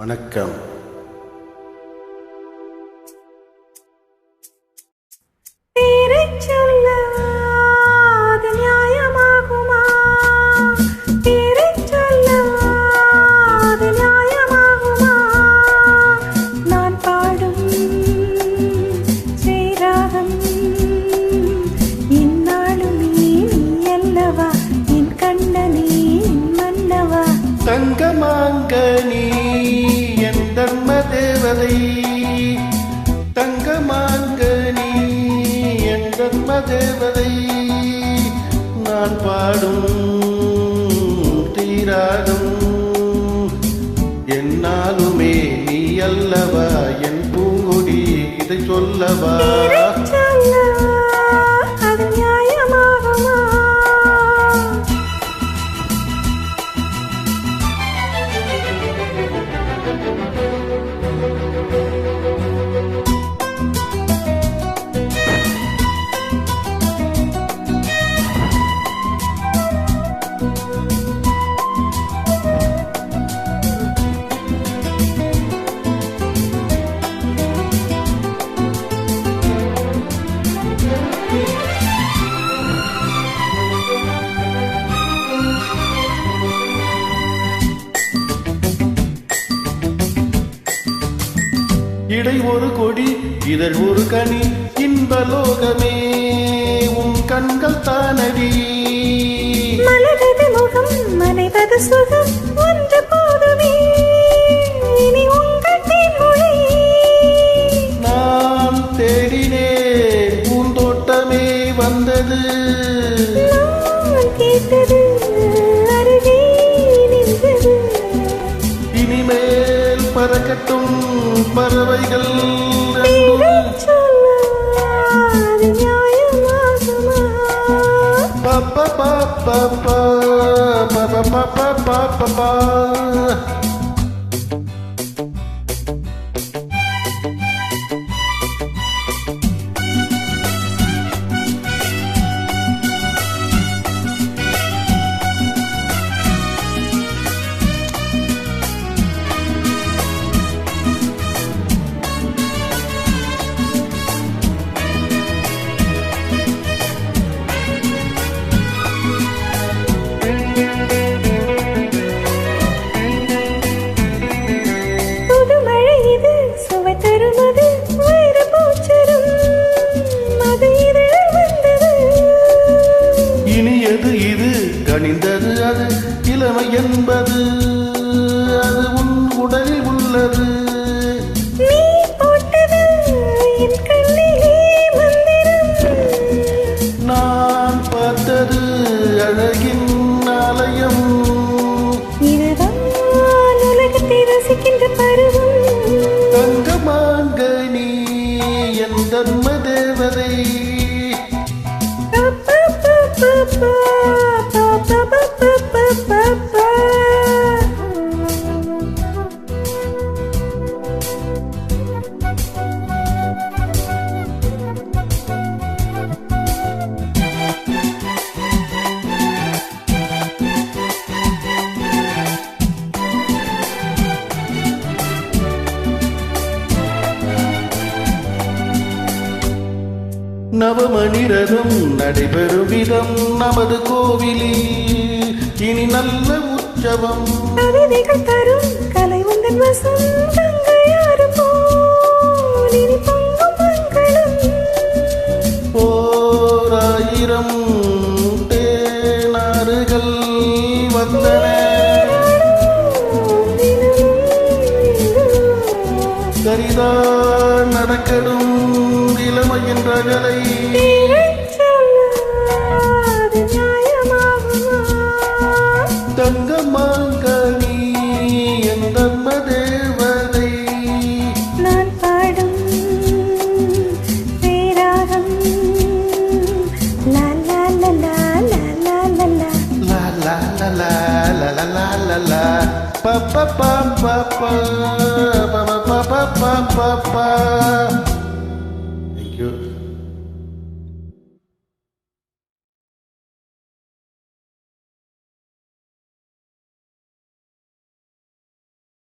வணக்கம். தங்கமாங்கனி என் தர்ம தேவதை, தங்கமாங்கனி என் தர்ம தேவதை, நான் பாடும் தீராடும் என்னாலுமே நீ அல்லவா என் பூங்கொடி, இதை சொல்லவா? இடை ஒரு கொடி இதழ் ஒரு கனி, இன்பலோகமே உன் கண்கள் தானடி. மலரது முகம் மனைவது சுகம் ஒன்று போதுமே, இனி உங்கள் தேன்மொழி நான் தேடினேன், பூந்தோட்டமே வந்தது, நான் கேட்டது அருகே நின்றது. இனிமேல் பறக்கட்டும் பறவைகள் கனிந்தது அது இளமை என்பது, அது உன் உடலில் உள்ளது. நீ போட்டது என் கண்ணிலே மந்திரம், நான் பார்த்தது அழகின் ஆலயம். இதுதான் உலகத்தை ரசிக்கின்ற பருவம். தங்கமாங்கனி என் தர்ம தேவதை, நவமணிரதம் நடைபெறும் விதம் நமது கோவிலில் இனி நல்ல உற்சவம். கவிதைகள் தரும் கலை உந்தன் வசம், தங்கையாறு போல் இனி பொங்கும் மங்களம். ஓராயிரம் தேனாறுகள் வந்தன, சரிதான் நடக்கடும் இளமையின் ரகலை. தங்கமாங்கனி என் தர்ம தேவதை, நான் பாடும் பேராகம் லா லா லா லா லா லா லா லா லா லா லா லா லா லா லா லா பா பா பா பா பா பா பா பா பா பா.